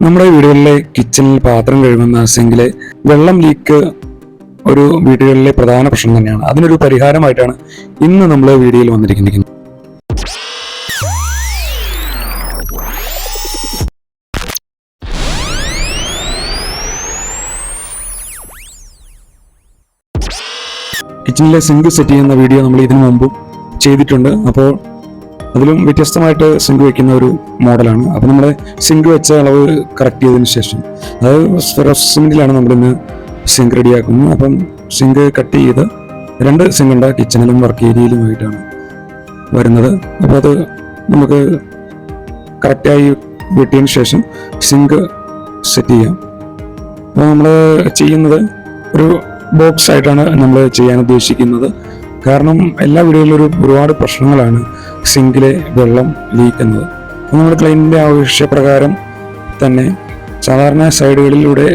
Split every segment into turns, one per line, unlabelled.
നമ്മുടെ വീടുകളിലെ കിച്ചണിൽ പാത്രം കഴുകുന്ന സിങ്കിലെ വെള്ളം ലീക്ക് ഒരു വീടുകളിലെ പ്രധാന പ്രശ്നം തന്നെയാണ്. അതിനൊരു പരിഹാരമായിട്ടാണ് ഇന്ന് നമ്മൾ വീഡിയോയിൽ വന്നിരിക്കുന്നത്. കിച്ചണിലെ സിങ്ക് സെറ്റ് ചെയ്യുന്ന വീഡിയോ നമ്മൾ ഇതിനു മുമ്പും ചെയ്തിട്ടുണ്ട്. അപ്പോൾ അതിലും വ്യത്യസ്തമായിട്ട് സിങ്ക് വെക്കുന്ന ഒരു മോഡലാണ്. അപ്പോൾ നമ്മൾ സിങ്ക് വെച്ച അളവ് കറക്റ്റ് ചെയ്തതിന് ശേഷം, അതായത് സിമെന്റിലാണ് നമ്മളിന്ന് സിങ്ക് റെഡിയാക്കുന്നത്. അപ്പം സിങ്ക് കട്ട് ചെയ്ത് 2 സിങ്കുണ്ട്, കിച്ചണിലും വർക്ക് ഏരിയയിലുമായിട്ടാണ് വരുന്നത്. അപ്പോൾ അത് നമുക്ക് കറക്റ്റായി വെട്ടിയതിന് ശേഷം സിങ്ക് സെറ്റ് ചെയ്യാം. അപ്പോൾ നമ്മൾ ചെയ്യുന്നത് ഒരു ബോക്സ് ആയിട്ടാണ് നമ്മൾ ചെയ്യാൻ ഉദ്ദേശിക്കുന്നത്. കാരണം എല്ലാ വീടുകളിലും ഒരുപാട് പ്രശ്നങ്ങളാണ് സിങ്കിലെ വെള്ളം ലീക്കുന്നത്. നമ്മുടെ ക്ലയൻറ്റിൻ്റെ ആവശ്യപ്രകാരം തന്നെ സാധാരണ സൈഡുകളിലൂടെ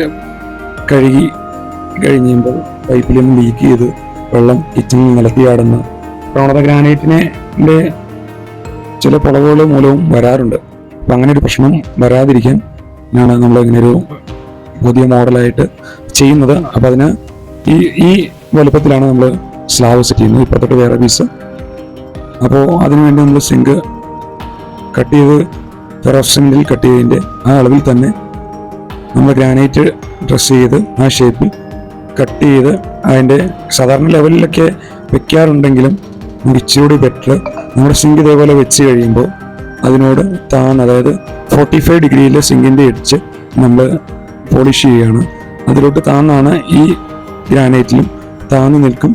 കഴുകി കഴിയുമ്പോൾ പൈപ്പിൽ നിന്ന് ലീക്ക് ചെയ്ത് വെള്ളം കിച്ചണിൽ നിലത്തിയാടുന്ന പ്രവണത ഗ്രാനൈറ്റിൻ്റെ ചില പൊളവുകൾ മൂലവും വരാറുണ്ട്. അപ്പം അങ്ങനെ ഒരു പ്രശ്നം വരാതിരിക്കാൻ ആണ് നമ്മൾ ഇങ്ങനൊരു പുതിയ മോഡലായിട്ട് ചെയ്യുന്നത്. അപ്പം അതിന് ഈ വലുപ്പത്തിലാണ് നമ്മൾ സ്ലാബ് സെറ്റ് ചെയ്യുന്നത്. ഇപ്പുറത്തോട്ട് വേറെ പീസ്. അപ്പോൾ അതിനുവേണ്ടി നമ്മൾ സിങ്ക് കട്ട് ചെയ്ത് ഫെറോസ് സിമെന്റിൽ കട്ട് ചെയ്തതിൻ്റെ ആ അളവിൽ തന്നെ നമ്മൾ ഗ്രാനൈറ്റ് ഡ്രസ് ചെയ്ത് ആ ഷേപ്പിൽ കട്ട് ചെയ്ത് അതിൻ്റെ സാധാരണ ലെവലിലൊക്കെ വെക്കാറുണ്ടെങ്കിലും ഇച്ചിരി ബെറ്റർ നമ്മുടെ സിങ്ക് ഇതേപോലെ വെച്ച് കഴിയുമ്പോൾ അതിനോട് അതായത് 45 ഡിഗ്രിയിലെ സിങ്കിൻ്റെ എഡ്ജ് നമ്മൾ പോളിഷ് ചെയ്യുകയാണ്. അതിലോട്ട് താന്നാണ് ഈ ഗ്രാനൈറ്റിലും താന്ന് നിൽക്കും.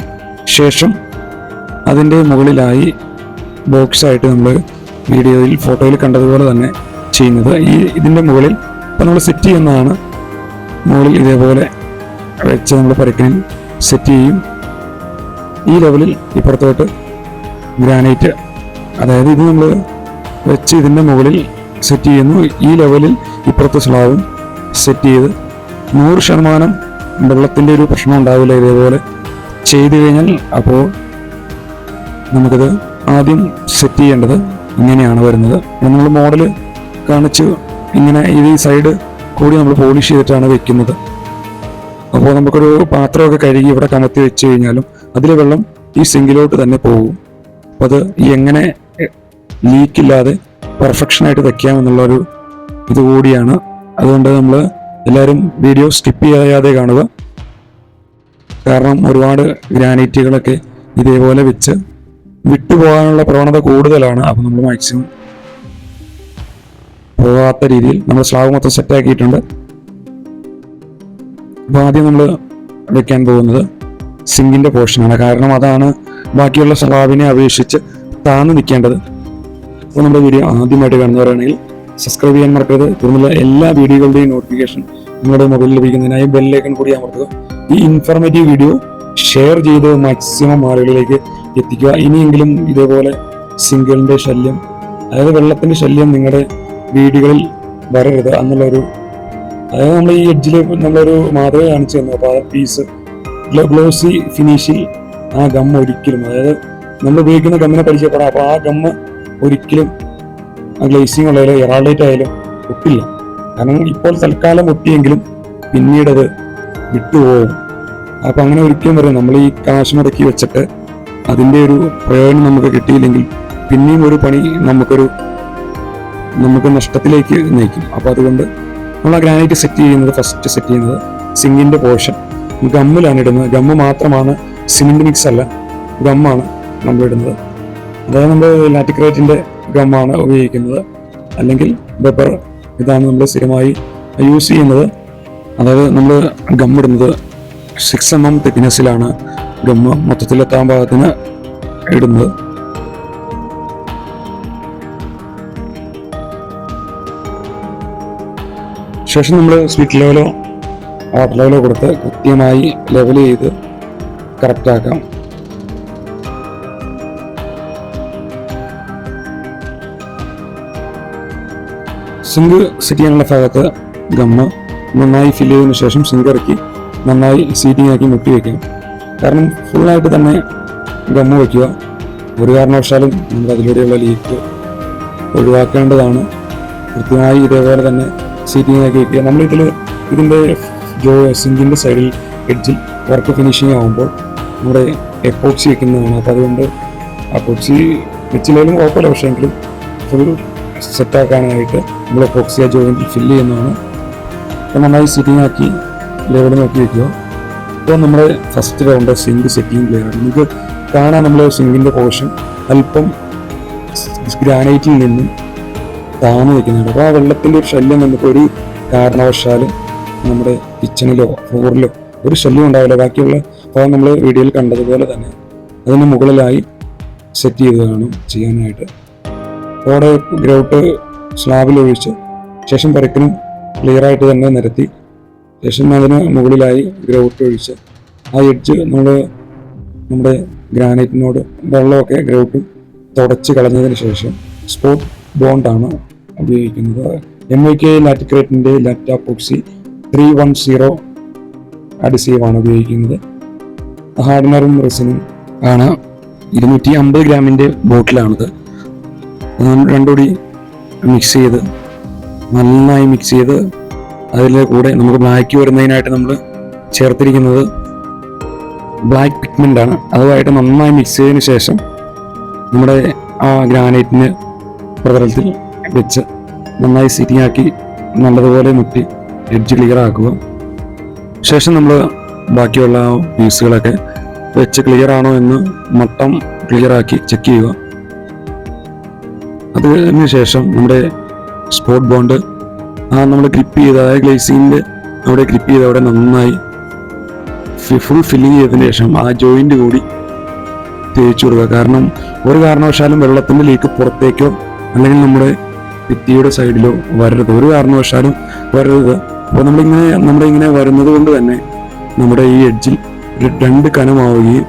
ശേഷം അതിൻ്റെ മുകളിലായി ബോക്സായിട്ട് നമ്മൾ വീഡിയോയിൽ ഫോട്ടോയിൽ കണ്ടതുപോലെ തന്നെ ചെയ്യുന്നത്. ഇതിൻ്റെ മുകളിൽ ഇപ്പം നമ്മൾ സെറ്റ് ചെയ്യുന്നതാണ്. മുകളിൽ ഇതേപോലെ വെച്ച് നമ്മൾ പരക്കനിൽ സെറ്റ് ചെയ്യും. ഈ ലെവലിൽ ഇപ്പുറത്തോട്ട് ഗ്രാനൈറ്റ്, അതായത് ഇത് നമ്മൾ വെച്ച് ഇതിൻ്റെ മുകളിൽ സെറ്റ് ചെയ്യുന്നു. ഈ ലെവലിൽ ഇപ്പുറത്തെ സ്ലാബും സെറ്റ് ചെയ്ത് 100% വെള്ളത്തിൻ്റെ ഒരു പ്രശ്നം ഉണ്ടാവില്ല ഇതേപോലെ ചെയ്തു കഴിഞ്ഞാൽ. അപ്പോൾ നമുക്കിത് ആദ്യം സെറ്റ് ചെയ്യേണ്ടത് ഇങ്ങനെയാണ് വരുന്നത്. നമ്മൾ മോഡൽ കാണിച്ച് ഇങ്ങനെ ഈ സൈഡ് കൂടി നമ്മൾ പോളിഷ് ചെയ്തിട്ടാണ് വെക്കുന്നത്. അപ്പോൾ നമുക്കൊരു പാത്രമൊക്കെ കഴുകി ഇവിടെ കമത്തി വെച്ച് കഴിഞ്ഞാലും അതിലെ വെള്ളം ഈ സിങ്കിലോട്ട് തന്നെ പോകും. അപ്പോൾ അത് എങ്ങനെ ലീക്കില്ലാതെ പെർഫെക്ഷനായിട്ട് വെക്കാമെന്നുള്ളൊരു ഇതുകൂടിയാണ്. അതുകൊണ്ട് നമ്മൾ എല്ലാവരും വീഡിയോ സ്കിപ്പ് ചെയ്യാതെ കാണുക. കാരണം ഒരുപാട് ഗ്രാനൈറ്റുകളൊക്കെ ഇതേപോലെ വെച്ച് വിട്ടുപോകാനുള്ള പ്രവണത കൂടുതലാണ്. അപ്പം നമ്മൾ മാക്സിമം പോകാത്ത രീതിയിൽ നമ്മൾ സ്ലാബ് മൊത്തം സെറ്റാക്കിയിട്ടുണ്ട്. അപ്പോൾ ആദ്യം നമ്മൾ വെക്കാൻ പോകുന്നത് സിങ്കിൻ്റെ പോർഷനാണ്. കാരണം അതാണ് ബാക്കിയുള്ള സ്ലാബിനെ അപേക്ഷിച്ച് താഴ്ന്നു നിൽക്കേണ്ടത്. അപ്പോൾ നമ്മുടെ വീഡിയോ ആദ്യമായിട്ട് കാണുന്നവരാണെങ്കിൽ സബ്സ്ക്രൈബ് ചെയ്യാൻ മറക്കരുത്. തുടർന്നുള്ള എല്ലാ വീഡിയോകളുടെയും നോട്ടിഫിക്കേഷൻ നിങ്ങളുടെ മൊബൈലിൽ ലഭിക്കുന്നതിനായി ബെല്ലൈക്കൺ കൂടി അമർത്തുക. ഈ ഇൻഫോർമേറ്റീവ് വീഡിയോ ഷെയർ ചെയ്ത് മാക്സിമം ആളുകളിലേക്ക് എത്തിക്കുക. ഇനിയെങ്കിലും ഇതേപോലെ സിങ്കിളിൻ്റെ ശല്യം, അതായത് വെള്ളത്തിൻ്റെ ശല്യം നിങ്ങളുടെ വീടുകളിൽ വരരുത് എന്നുള്ളൊരു, അതായത് നമ്മൾ ഈ എഡ്ജിൽ നമ്മളൊരു മാതൃക കാണിച്ചു തന്നു. അപ്പോൾ ആ പീസ് ഗ്ലോസി ഫിനിഷിൽ ആ ഗം ഒരിക്കലും, അതായത് നമ്മൾ ഉപയോഗിക്കുന്ന ഗമ്മിനെ പരിചയപ്പെടാം. അപ്പോൾ ആ ഗമ്മ് ഒരിക്കലും ആ ഗ്ലേസിങ് ഉള്ളതിൽ എറാൾഡേറ്റ് ആയാലും ഒട്ടില്ല. കാരണം ഇപ്പോൾ തൽക്കാലം ഒട്ടിയെങ്കിലും പിന്നീടത് വിട്ടുപോകും. അപ്പം അങ്ങനെ ഒരിക്കലും വരും. നമ്മൾ ഈ കാശ് മുടക്കി വെച്ചിട്ട് അതിൻ്റെ ഒരു പ്രയോജനം നമുക്ക് കിട്ടിയില്ലെങ്കിൽ പിന്നെയും ഒരു പണി നമുക്ക് നഷ്ടത്തിലേക്ക് നയിക്കും. അപ്പോൾ അതുകൊണ്ട് നമ്മൾ ആ ഗ്രാനൈറ്റ് ഫസ്റ്റ് സെറ്റ് ചെയ്യുന്നത് സിങ്കിൻ്റെ പോർഷൻ ഗമ്മിലാണ് ഇടുന്നത്. ഗമ്മ് മാത്രമാണ്, സിമെന്റ് മിക്സ് അല്ല, ഗമ്മാണ് നമ്മളിടുന്നത്. അതായത് നമ്മൾ ലാറ്റിക്രേറ്റിൻ്റെ ഗമ്മാണ് ഉപയോഗിക്കുന്നത്, അല്ലെങ്കിൽ ബെബർ. ഇതാണ് നമ്മൾ സ്ഥിരമായി യൂസ് ചെയ്യുന്നത്. അതായത് നമ്മൾ ഗമ്മിടുന്നത് 6 mm തിക്നെസ്സിലാണ് ഗമ്മ് മൊത്തത്തിലെത്താൻ പാകത്തിന് ഇടുന്നത്. ശേഷം നമ്മൾ സ്പീഡ് ലെവലോ വാട്ടർ ലെവലോ കൊടുത്ത് കൃത്യമായി ലെവൽ ചെയ്ത് കറക്റ്റാക്കാം. സിങ്ക് സെറ്റ് ചെയ്യാനുള്ള ഭാഗത്ത് ഗമ്മ് നന്നായി ഫില്ല് ചെയ്തതിനു ശേഷം സിങ്ക് ഇറക്കി നന്നായി സീറ്റിംഗ് ആക്കി മുട്ടി വയ്ക്കുക. കാരണം ഫുള്ളായിട്ട് തന്നെ ഗമ്മ് വയ്ക്കുക. ഒരു കാരണവശാലും നമ്മൾ അതിലൂടെയുള്ള ലീക്ക് ഒഴിവാക്കേണ്ടതാണ്. കൃത്യമായി ഇതേപോലെ തന്നെ സീറ്റിംഗ് ആക്കി വെക്കുക. നമ്മളിതിൽ ഇതിൻ്റെ സിങ്കിൻ്റെ സൈഡിൽ എഡ്ജിൽ വർക്ക് ഫിനിഷിങ് ആകുമ്പോൾ നമ്മുടെ എപ്പോക്സി വെക്കുന്നതാണ്. അപ്പോൾ അതുകൊണ്ട് എപ്പോക്സി വെച്ചില്ലെങ്കിലും കുഴപ്പമില്ല, പക്ഷേ എങ്കിലും ഫുൾ സെറ്റാക്കാനായിട്ട് നമ്മൾ എപ്പോക്സി ആ ജോയിൻറ്റിൽ ഫില്ല് ചെയ്യുന്നതാണ്. അപ്പോൾ നന്നായി സീറ്റിംഗ് ആക്കി ലെവൽ നോക്കി വയ്ക്കുക. ഇപ്പോൾ നമ്മുടെ first round sync setting clear ആണ്. നിങ്ങൾക്ക് കാണാൻ നമ്മൾ സിങ്കിൻ്റെ പോർഷൻ അല്പം ഗ്രാനൈറ്റിൽ നിന്നും താന്നു നിൽക്കുന്നുണ്ട്. അപ്പോൾ ആ വെള്ളത്തിൻ്റെ ഒരു ശല്യം നമുക്ക് ഒരു കാരണവശാലും നമ്മുടെ കിച്ചണിലോ ഫ്ലോറിലോ ഒരു ശല്യം ഉണ്ടാവില്ല. ബാക്കിയുള്ള അപ്പോൾ നമ്മൾ വീഡിയോയിൽ കണ്ടതുപോലെ തന്നെ അതിന് മുകളിലായി സെറ്റ് ചെയ്തതാണ് ചെയ്യാനായിട്ട്. അവിടെ ഗ്രൗട്ട് സ്ലാബിൽ ഒഴിച്ച് ശേഷം പരക്കിനും ക്ലിയറായിട്ട് തന്നെ നിരത്തി ശേഷം അതിന് മുകളിലായി ഗ്രൗട്ട് ഒഴിച്ച് ആ എഡ്ജ് നമ്മുടെ ഗ്രാനൈറ്റിനോട് വെള്ളമൊക്കെ ഗ്രൗട്ടും തുടച്ച് കളഞ്ഞതിന് ശേഷം സ്പോട്ട് ബോണ്ടാണ് ഉപയോഗിക്കുന്നത്. MYK ലാറ്റിക്രേറ്റിൻ്റെ ലാറ്റാപോക്സി 310 അഡിസീവാണ് ഉപയോഗിക്കുന്നത്. ഹാർഡനറും റെസിനും ആണ്. 250 ഗ്രാമിൻ്റെ ബോട്ടിലാണിത്. രണ്ടുകൂടി മിക്സ് ചെയ്ത് നന്നായി മിക്സ് ചെയ്ത് അതിൽ കൂടെ നമുക്ക് ബ്ലാക്ക് വരുന്നതിനായിട്ട് നമ്മൾ ചേർത്തിരിക്കുന്നത് ബ്ലാക്ക് പിഗ്മെൻ്റ് ആണ്. അതുമായിട്ട് നന്നായി മിക്സ് ചെയ്തതിന് ശേഷം നമ്മുടെ ആ ഗ്രാനൈറ്റിന് പ്രതലത്തിൽ വെച്ച് നന്നായി സീറ്റിംഗ് ആക്കി നല്ലതുപോലെ മുട്ടി എഡ്ജ് ക്ലിയർ ആക്കുക. ശേഷം നമ്മൾ ബാക്കിയുള്ള പീസുകളൊക്കെ വെച്ച് ക്ലിയർ ആണോ എന്ന് മട്ടം ക്ലിയർ ആക്കി ചെക്ക് ചെയ്യുക. അതിന് ശേഷം നമ്മുടെ സ്പോട്ട് ബോണ്ട് നമ്മൾ ഗ്രിപ്പ് ചെയ്ത് അതായത് ഗ്ലേസിങ്ങിൻ്റെ അവിടെ ഗ്രിപ്പ് ചെയ്ത് അവിടെ നന്നായി ഫുൾ ഫില്ലിങ് ചെയ്തതിന് ശേഷം ആ ജോയിൻ്റ് കൂടി തേച്ച് കൊടുക്കുക. കാരണം ഒരു കാരണവശാലും വെള്ളത്തിൻ്റെ ലീക്ക് പുറത്തേക്കോ അല്ലെങ്കിൽ നമ്മുടെ ഭിത്തിയുടെ സൈഡിലോ വരരുത്, ഒരു കാരണവശാലും വരരുത്. അപ്പോൾ നമ്മളിങ്ങനെ വരുന്നത് കൊണ്ട് തന്നെ നമ്മുടെ ഈ എഡ്ജിൽ രണ്ട് കനമാവുകയും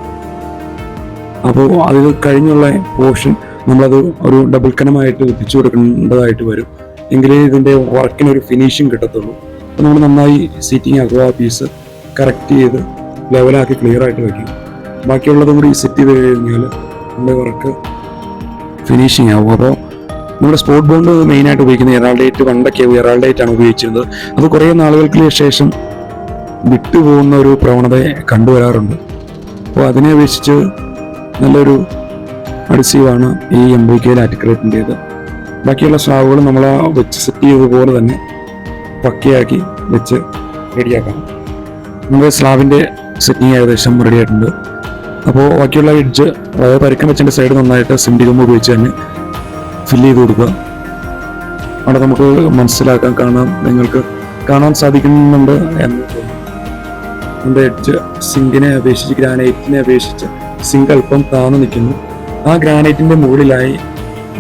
അപ്പോൾ അത് കഴിഞ്ഞുള്ള പോർഷൻ നമ്മളത് ഒരു ഡബിൾ കനമായിട്ട് എത്തിച്ചു കൊടുക്കേണ്ടതായിട്ട് വരും. എങ്കിലേ ഇതിൻ്റെ വർക്കിനൊരു ഫിനിഷിങ് കിട്ടത്തുള്ളൂ. അപ്പോൾ നമ്മൾ നന്നായി സീറ്റിംഗ് ആക്കുക. ആ പീസ് കറക്റ്റ് ചെയ്ത് ലെവലാക്കി ക്ലിയർ ആയിട്ട് വയ്ക്കും. ബാക്കിയുള്ളതും കൂടി സെറ്റ് ചെയ്ത് കഴിഞ്ഞാൽ നമ്മുടെ വർക്ക് ഫിനിഷിങ് ആവും. അപ്പോൾ നമ്മുടെ സ്പോട്ട് ബോണ്ട് മെയിനായിട്ട് ഉപയോഗിക്കുന്നത് എറാൾഡേറ്റ്, പണ്ടൊക്കെ എറാൾഡേറ്റ് ആണ് ഉപയോഗിച്ചിരുന്നത്. അത് കുറേ നാളുകൾക്ക് ശേഷം വിട്ടുപോകുന്ന ഒരു പ്രവണത കണ്ടുവരാറുണ്ട്. അപ്പോൾ അതിനെ അപേക്ഷിച്ച് നല്ലൊരു അഡിസീവാണ് ഈ MYK ലാറ്റിക്രേറ്റിൻ്റേത്. ബാക്കിയുള്ള സ്ലാബുകൾ നമ്മൾ വെച്ച് സെറ്റ് ചെയ്തതുപോലെ തന്നെ പക്കയാക്കി വെച്ച് റെഡിയാക്കാം. നമ്മുടെ സ്ലാബിൻ്റെ സെറ്റിങ് ഏകദേശം റെഡി ആയിട്ടുണ്ട്. അപ്പോൾ ബാക്കിയുള്ള എഡ്ജ് അതായത് പരക്കം വെച്ചിൻ്റെ സൈഡ് നന്നായിട്ട് സിംഡിഗം ഉപയോഗിച്ച് തന്നെ ഫില്ല് ചെയ്ത് കൊടുക്കുക. അവിടെ നമുക്ക് നിങ്ങൾക്ക് കാണാൻ സാധിക്കുന്നുണ്ട് എന്ന് തോന്നുന്നു. നമ്മുടെ എഡ്ജ് സിങ്കിനെ അപേക്ഷിച്ച് ഗ്രാനൈറ്റിനെ അപേക്ഷിച്ച് സിങ്ക് അല്പം താന്ന് നിൽക്കുന്നു. ആ ഗ്രാനൈറ്റിൻ്റെ മുകളിലായി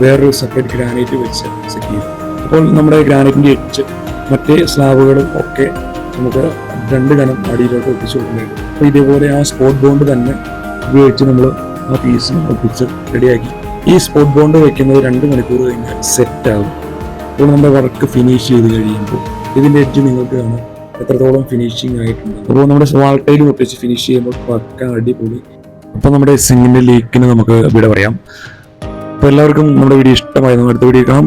വേറൊരു സെപ്പറേറ്റ് ഗ്രാനൈറ്റ് വെച്ച് സെറ്റ് ചെയ്യും. അപ്പോൾ നമ്മുടെ ഗ്രാനൈറ്റിൻ്റെ എഡ്ജ് മറ്റേ സ്ലാബുകളും ഒക്കെ നമുക്ക് രണ്ട് കനം അടിയിലോട്ട് ഒട്ടിച്ച് കൊടുക്കുന്നുണ്ട്. അപ്പോൾ ഇതേപോലെ ആ സ്പോട്ട് ബോണ്ട് തന്നെ ഉപയോഗിച്ച് നമ്മൾ ആ പീസ് ഒട്ടിച്ച് റെഡിയാക്കി. ഈ സ്പോട്ട് ബോണ്ട് വയ്ക്കുന്നത് 2 മണിക്കൂർ കഴിഞ്ഞാൽ സെറ്റാകും. അപ്പോൾ നമ്മുടെ വർക്ക് ഫിനിഷ് ചെയ്ത് കഴിയുമ്പോൾ ഇതിൻ്റെ എഡ്ജ് നിങ്ങൾക്ക് കാണാം എത്രത്തോളം ഫിനിഷിങ് ആയിട്ടുണ്ട്. അപ്പോൾ നമ്മുടെ വാൾട്ടയിൽ ഒട്ടിച്ച് ഫിനിഷ് ചെയ്യുമ്പോൾ പക്ക അടിപൊളി. അപ്പോൾ നമ്മുടെ സിങ്കിൻ്റെ ലീക്കിന് നമുക്ക് ഇവിടെ പറയാം. അപ്പോൾ എല്ലാവർക്കും നമ്മുടെ വീഡിയോ ഇഷ്ടമായിരുന്നു. അടുത്ത വീഡിയോ കാണാം.